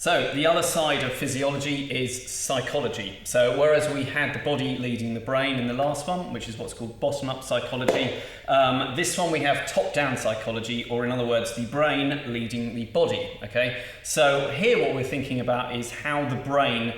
So the other side of physiology is psychology. So whereas we had the body leading the brain in the last one, which is what's called bottom-up psychology, this one we have top-down psychology, or in other words, the brain leading the body. Okay. So here what we're thinking about is how the brain,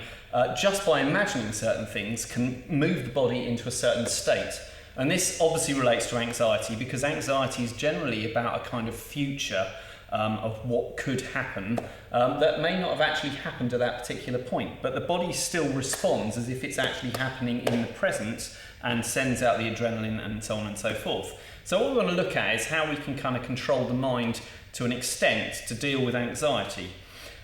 just by imagining certain things, can move the body into a certain state. And this obviously relates to anxiety, because anxiety is generally about a kind of future of what could happen that may not have actually happened at that particular point, but the body still responds as if it's actually happening in the present and sends out the adrenaline and so on and so forth. So what we want to look at is how we can kind of control the mind to an extent to deal with anxiety.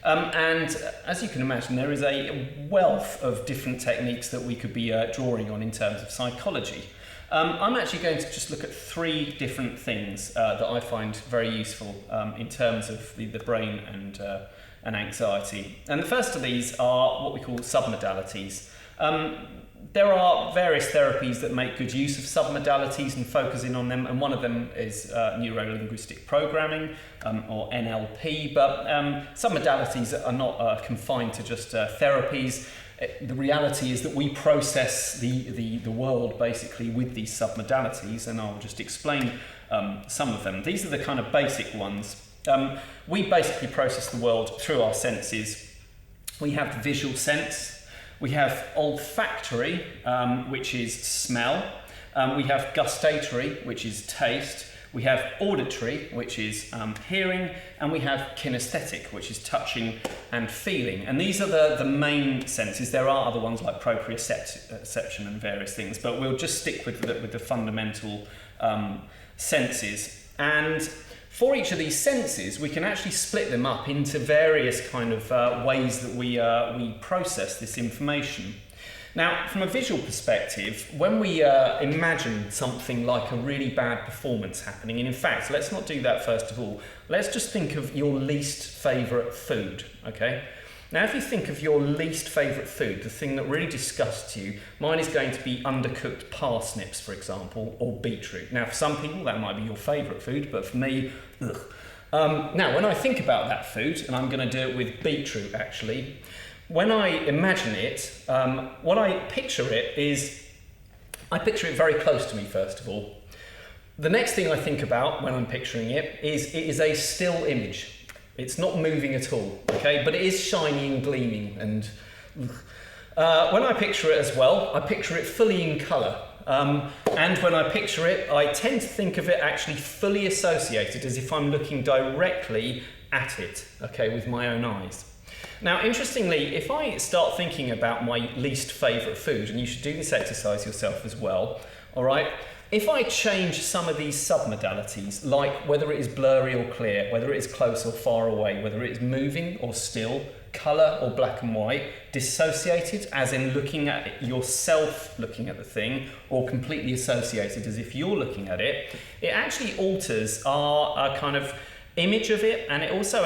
And as you can imagine, there is a wealth of different techniques that we could be drawing on in terms of psychology. I'm actually going to just look at three different things that I find very useful in terms of the brain and anxiety. And the first of these are what we call submodalities. There are various therapies that make good use of submodalities and focus in on them, and one of them is neuro-linguistic programming, or NLP, but submodalities are not confined to just therapies. The reality is that we process the world basically with these submodalities, and I'll just explain some of them. These are the kind of basic ones. We basically process the world through our senses. We have the visual sense, we have olfactory, which is smell, we have gustatory, which is taste, we have auditory, which is hearing, and we have kinesthetic, which is touching and feeling. And these are the main senses. There are other ones like proprioception and various things, but we'll just stick with the fundamental senses. And for each of these senses, we can actually split them up into various kind of ways that we process this information. Now, from a visual perspective, when we imagine something like a really bad performance happening, and in fact, let's not do that first of all. Let's just think of your least favourite food, okay? Now, if you think of your least favourite food, the thing that really disgusts you, mine is going to be undercooked parsnips, for example, or beetroot. Now, for some people, that might be your favourite food, but for me, ugh. Now, when I think about that food, and I'm going to do it with beetroot, actually, when I imagine it, what I picture it is, I picture it very close to me, first of all. The next thing I think about when I'm picturing it is a still image. It's not moving at all, okay? But it is shiny and gleaming. And when I picture it as well, I picture it fully in colour. And when I picture it, I tend to think of it actually fully associated, as if I'm looking directly at it, okay, with my own eyes. Now, interestingly, if I start thinking about my least favourite food, and you should do this exercise yourself as well, all right? If I change some of these submodalities, like whether it is blurry or clear, whether it is close or far away, whether it is moving or still, colour or black and white, dissociated, as in looking at yourself looking at the thing, or completely associated, as if you're looking at it, it actually alters our kind of image of it, and it also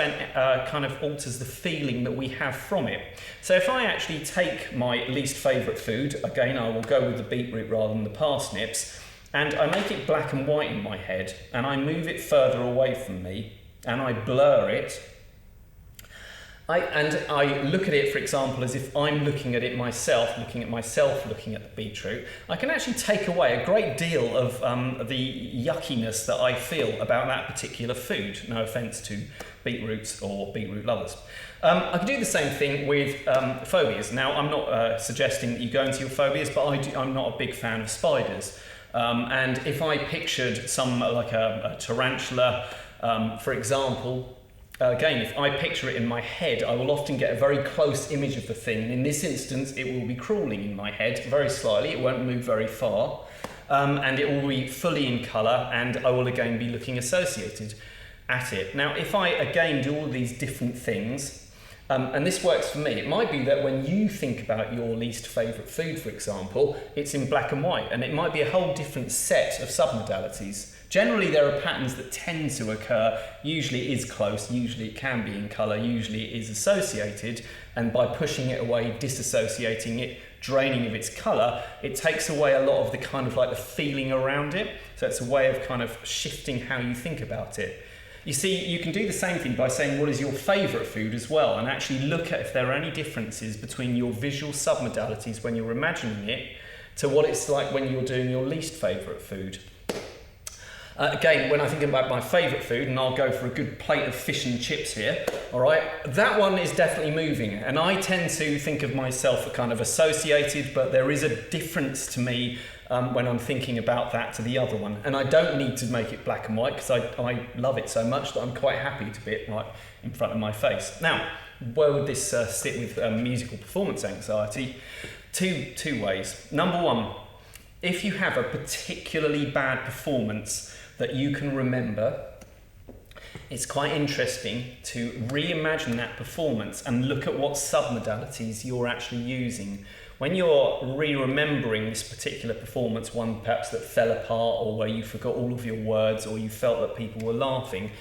kind of alters the feeling that we have from it. So if I actually take my least favourite food, again I will go with the beetroot rather than the parsnips, and I make it black and white in my head, and I move it further away from me, and I blur it, I look at it, for example, as if I'm looking at it myself, looking at the beetroot, I can actually take away a great deal of the yuckiness that I feel about that particular food. No offence to beetroots or beetroot lovers. I can do the same thing with phobias. Now, I'm not suggesting that you go into your phobias, but I'm not a big fan of spiders. And if I pictured some, like a tarantula, for example, again, if I picture it in my head, I will often get a very close image of the thing. And in this instance, it will be crawling in my head very slightly. It won't move very far. And it will be fully in colour, and I will again be looking associated at it. Now, if I again do all these different things, and this works for me, it might be that when you think about your least favourite food, for example, it's in black and white, and it might be a whole different set of submodalities. Generally, there are patterns that tend to occur. Usually it is close, usually it can be in colour, usually it is associated, and by pushing it away, disassociating it, draining of its colour, it takes away a lot of the kind of like the feeling around it. So it's a way of kind of shifting how you think about it. You see, you can do the same thing by saying what is your favourite food as well, and actually look at if there are any differences between your visual submodalities when you're imagining it to what it's like when you're doing your least favourite food. Again, when I think about my favourite food, and I'll go for a good plate of fish and chips here, all right, that one is definitely moving. And I tend to think of myself as kind of associated, but there is a difference to me when I'm thinking about that to the other one. And I don't need to make it black and white because I love it so much that I'm quite happy to be it right in front of my face. Now, where would this sit with musical performance anxiety? Two ways. Number one, if you have a particularly bad performance that you can remember, it's quite interesting to reimagine that performance and look at what submodalities you're actually using. When you're re-remembering this particular performance, one perhaps that fell apart or where you forgot all of your words or you felt that people were laughing,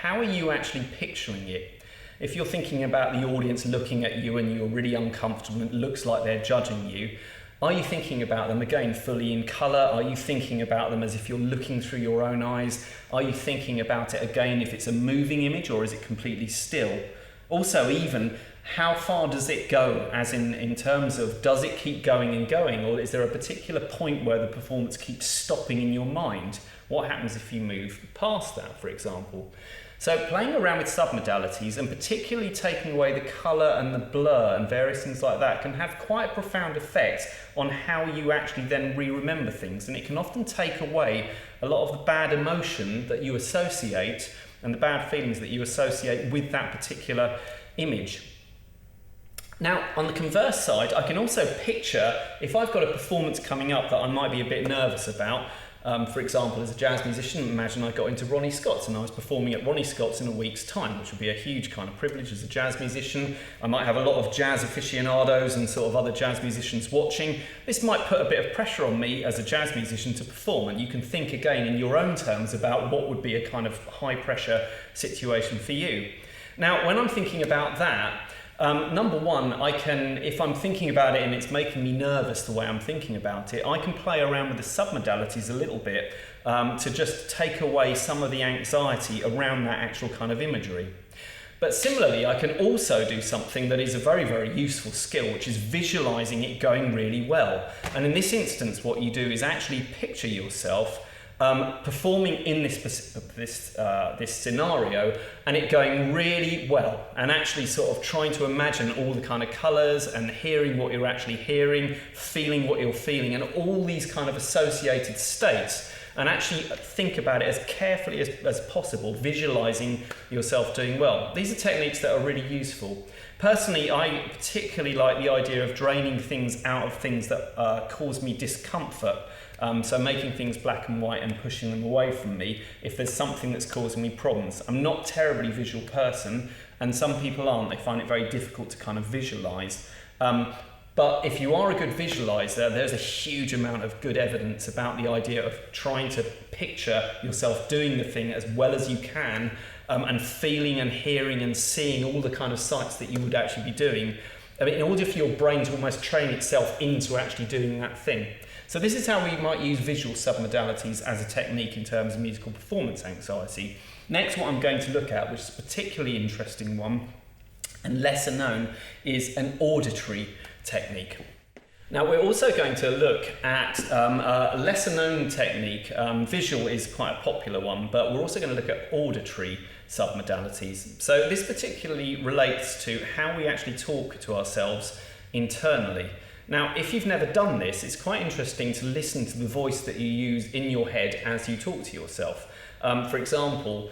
how are you actually picturing it? If you're thinking about the audience looking at you and you're really uncomfortable and it looks like they're judging you, are you thinking about them again fully in colour? Are you thinking about them as if you're looking through your own eyes? Are you thinking about it again if it's a moving image or is it completely still? Also, even how far does it go, as in terms of does it keep going and going, or is there a particular point where the performance keeps stopping in your mind? What happens if you move past that, for example? So playing around with submodalities and particularly taking away the colour and the blur and various things like that can have quite a profound effect on how you actually then re-remember things, and it can often take away a lot of the bad emotion that you associate and the bad feelings that you associate with that particular image. Now, on the converse side, I can also picture if I've got a performance coming up that I might be a bit nervous about. For example, as a jazz musician, imagine I got into Ronnie Scott's and I was performing at Ronnie Scott's in a week's time, which would be a huge kind of privilege as a jazz musician. I might have a lot of jazz aficionados and sort of other jazz musicians watching. This might put a bit of pressure on me as a jazz musician to perform, and you can think again in your own terms about what would be a kind of high pressure situation for you. Now, when I'm thinking about that, number one, I can, if I'm thinking about it and it's making me nervous the way I'm thinking about it, I can play around with the submodalities a little bit to just take away some of the anxiety around that actual kind of imagery. But similarly, I can also do something that is a very, very useful skill, which is visualizing it going really well. And in this instance, what you do is actually picture yourself performing in this scenario and it going really well, and actually sort of trying to imagine all the kind of colours and hearing what you're actually hearing, feeling what you're feeling, and all these kind of associated states, and actually think about it as carefully as possible, visualising yourself doing well. These are techniques that are really useful. Personally, I particularly like the idea of draining things out of things that cause me discomfort. So making things black and white and pushing them away from me if there's something that's causing me problems. I'm not a terribly visual person, and some people aren't. They find it very difficult to kind of visualise. But if you are a good visualiser, there's a huge amount of good evidence about the idea of trying to picture yourself doing the thing as well as you can, and feeling and hearing and seeing all the kind of sights that you would actually be doing. I mean, in order for your brain to almost train itself into actually doing that thing. So this is how we might use visual submodalities as a technique in terms of musical performance anxiety. Next, what I'm going to look at, which is a particularly interesting one and lesser known, is an auditory technique. Now, we're also going to look at a lesser known technique. Visual is quite a popular one, but we're also going to look at auditory submodalities. So this particularly relates to how we actually talk to ourselves internally. Now, if you've never done this, it's quite interesting to listen to the voice that you use in your head as you talk to yourself. For example,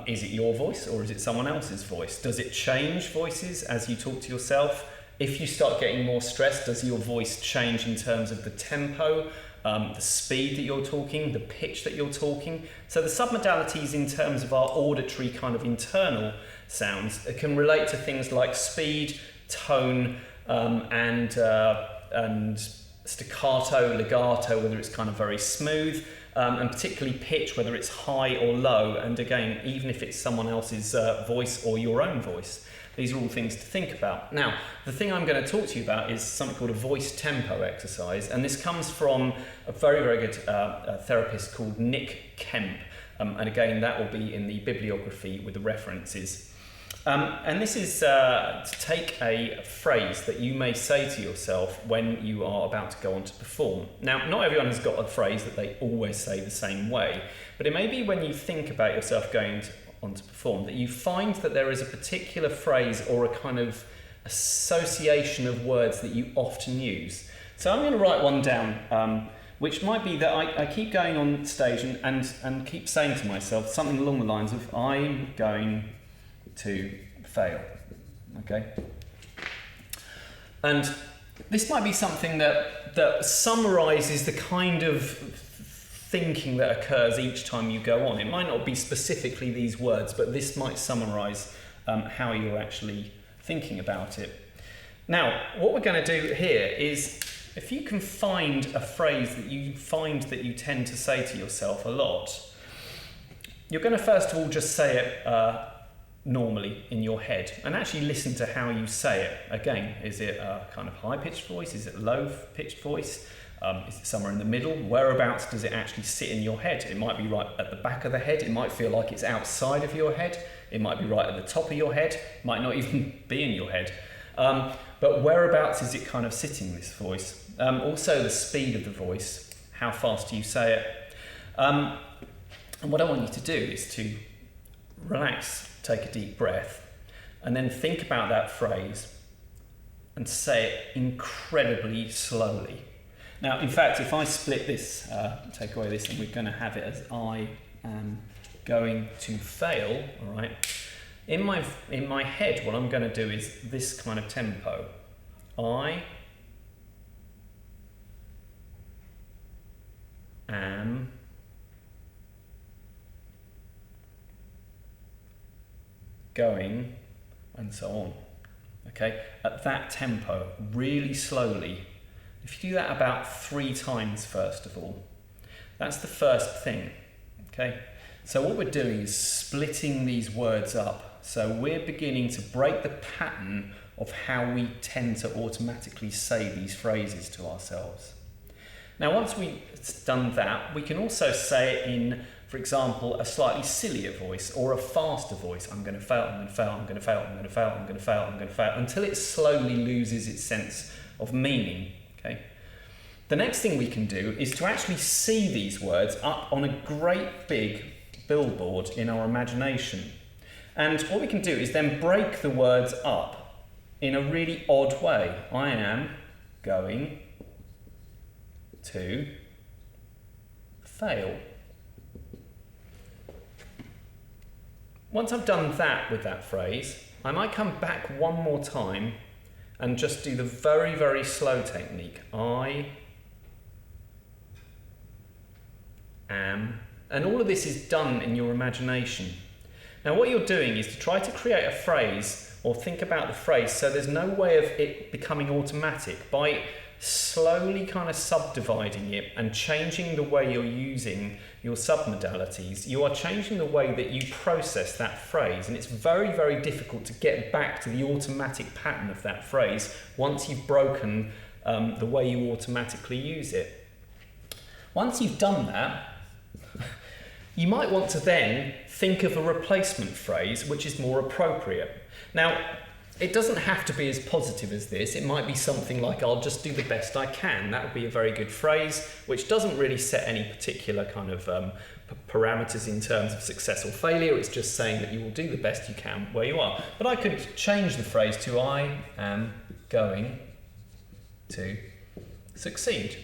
is it your voice or is it someone else's voice? Does it change voices as you talk to yourself? If you start getting more stressed, does your voice change in terms of the tempo, the speed that you're talking, the pitch that you're talking? So the submodalities in terms of our auditory kind of internal sounds can relate to things like speed, tone, and staccato, legato, whether it's kind of very smooth, and particularly pitch, whether it's high or low, and again, even if it's someone else's voice or your own voice. These are all things to think about. Now, the thing I'm going to talk to you about is something called a voice tempo exercise, and this comes from a very, very good therapist called Nick Kemp. And again, that will be in the bibliography with the references. And this is to take a phrase that you may say to yourself when you are about to go on to perform. Now, not everyone has got a phrase that they always say the same way, but it may be when you think about yourself going on to perform that you find that there is a particular phrase or a kind of association of words that you often use. So I'm going to write one down, which might be that I keep going on stage and keep saying to myself something along the lines of, I'm going to fail, okay? And this might be something that summarises the kind of thinking that occurs each time you go on. It might not be specifically these words, but this might summarise how you're actually thinking about it. Now, what we're going to do here is, if you can find a phrase that you find that you tend to say to yourself a lot, you're going to first of all just say it normally in your head and actually listen to how you say it. Again, is it a kind of high-pitched voice? Is it a low-pitched voice? Is it somewhere in the middle? Whereabouts does it actually sit in your head? It might be right at the back of the head. It might feel like it's outside of your head. It might be right at the top of your head. It might not even be in your head. But whereabouts is it kind of sitting, this voice? Also the speed of the voice. How fast do you say it? And what I want you to do is to relax, take a deep breath, and then think about that phrase and say it incredibly slowly. Now, in fact, if I split this, take away this, and we're going to have it as I am going to fail, all right? In my head, what I'm going to do is this kind of tempo. I am going, and so on. Okay, at that tempo, really slowly. If you do that about 3 times, first of all, that's the first thing. Okay, so what we're doing is splitting these words up. So we're beginning to break the pattern of how we tend to automatically say these phrases to ourselves. Now, once we've done that, we can also say it in, for example, a slightly sillier voice or a faster voice. I'm going to fail, I'm going to fail, I'm going to fail, I'm going to fail, I'm going to fail, I'm going to fail, until it slowly loses its sense of meaning. Okay. The next thing we can do is to actually see these words up on a great big billboard in our imagination. And what we can do is then break the words up in a really odd way. I am going to fail. Once I've done that with that phrase, I might come back one more time and just do the very, very slow technique. I am, and all of this is done in your imagination. Now, what you're doing is to try to create a phrase or think about the phrase so there's no way of it becoming automatic. By slowly kind of subdividing it and changing the way you're using your submodalities, you are changing the way that you process that phrase, and it's very, very difficult to get back to the automatic pattern of that phrase once you've broken the way you automatically use it. Once you've done that, you might want to then think of a replacement phrase which is more appropriate. Now, it doesn't have to be as positive as this. It might be something like, I'll just do the best I can. That would be a very good phrase, which doesn't really set any particular kind of parameters in terms of success or failure. It's just saying that you will do the best you can where you are. But I could change the phrase to, I am going to succeed.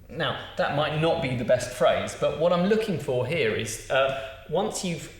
Now, that might not be the best phrase, but what I'm looking for here is, once you've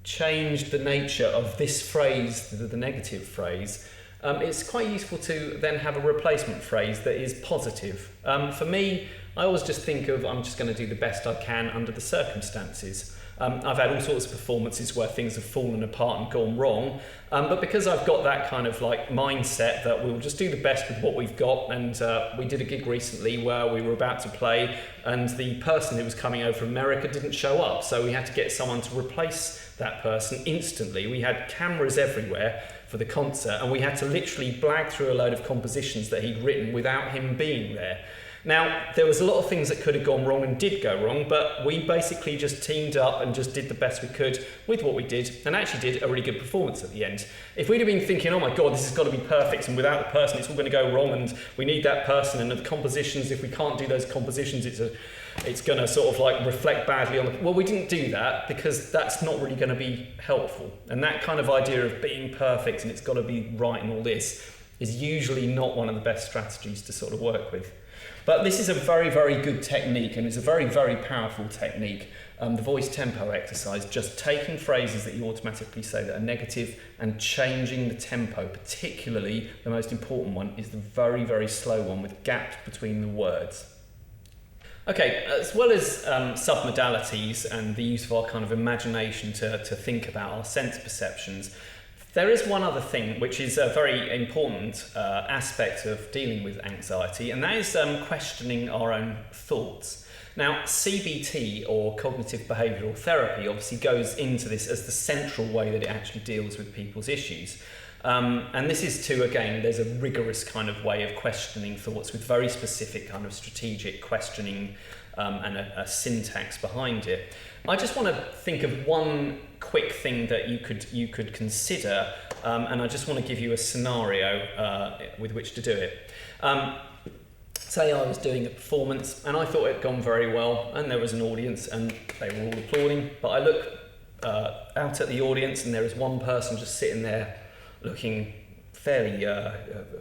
changed the nature of this phrase, the negative phrase, it's quite useful to then have a replacement phrase that is positive. For me, I always just think of, I'm just going to do the best I can under the circumstances. I've had all sorts of performances where things have fallen apart and gone wrong, but because I've got that kind of like mindset that we'll just do the best with what we've got, and we did a gig recently where we were about to play and the person who was coming over from America didn't show up, so we had to get someone to replace that person instantly. We had cameras everywhere for the concert and we had to literally blag through a load of compositions that he'd written without him being there. Now, there was a lot of things that could have gone wrong and did go wrong, but we basically just teamed up and just did the best we could with what we did, and actually did a really good performance at the end. If we'd have been thinking, oh my God, this has got to be perfect, and without the person it's all going to go wrong, and we need that person, and the compositions, if we can't do those compositions, it's going to sort of like reflect badly on the... Well, we didn't do that because that's not really going to be helpful. And that kind of idea of being perfect and it's got to be right and all this is usually not one of the best strategies to sort of work with. But this is a very, very good technique, and it's a very, very powerful technique. The voice tempo exercise, just taking phrases that you automatically say that are negative and changing the tempo. Particularly, the most important one is the very, very slow one with gaps between the words. Okay, as well as submodalities and the use of our kind of imagination to think about our sense perceptions, there is one other thing which is a very important aspect of dealing with anxiety, and that is questioning our own thoughts. Now, CBT, or cognitive behavioural therapy, obviously goes into this as the central way that it actually deals with people's issues. And this is again, there's a rigorous kind of way of questioning thoughts with very specific kind of strategic questioning and a syntax behind it. I just want to think of one quick thing that you could consider, and I just want to give you a scenario with which to do it. Say I was doing a performance and I thought it had gone very well, and there was an audience and they were all applauding, but I look out at the audience and there is one person just sitting there looking fairly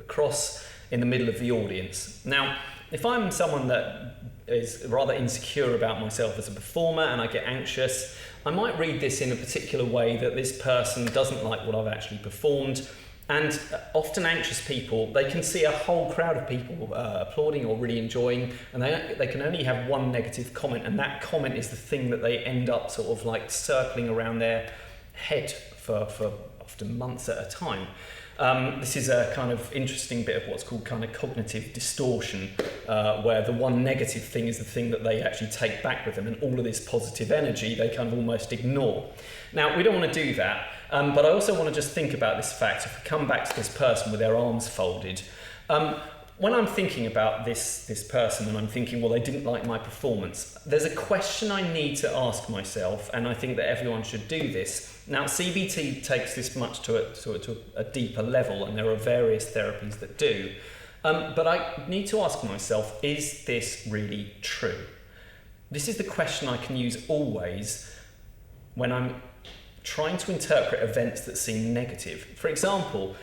cross in the middle of the audience. Now, if I'm someone that is rather insecure about myself as a performer and I get anxious, I might read this in a particular way that this person doesn't like what I've actually performed. And often anxious people, they can see a whole crowd of people applauding or really enjoying, and they can only have one negative comment, and that comment is the thing that they end up sort of like circling around their head for often months at a time. This is a kind of interesting bit of what's called kind of cognitive distortion, where the one negative thing is the thing that they actually take back with them, and all of this positive energy they kind of almost ignore. Now, we don't want to do that, but I also want to just think about this fact. If we come back to this person with their arms folded, when I'm thinking about this person and I'm thinking, well, they didn't like my performance, there's a question I need to ask myself, and I think that everyone should do this. Now, CBT takes this much to a deeper level, and there are various therapies that do. But I need to ask myself, is this really true? This is the question I can use always when I'm trying to interpret events that seem negative. For example,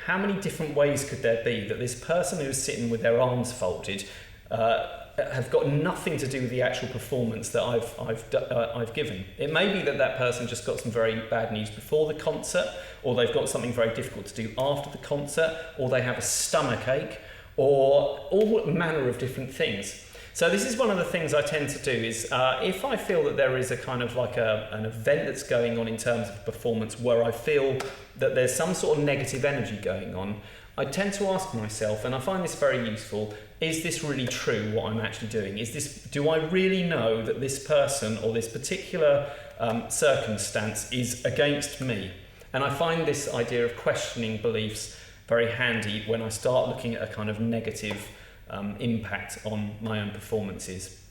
how many different ways could there be that this person who is sitting with their arms folded have got nothing to do with the actual performance that I've given? It may be that person just got some very bad news before the concert, or they've got something very difficult to do after the concert, or they have a stomach ache, or all manner of different things. So this is one of the things I tend to do is if I feel that there is a kind of like an event that's going on in terms of performance where I feel that there's some sort of negative energy going on, I tend to ask myself, and I find this very useful, is this really true what I'm actually doing? Do I really know that this person or this particular circumstance is against me? And I find this idea of questioning beliefs very handy when I start looking at a kind of negative impact on my own performances.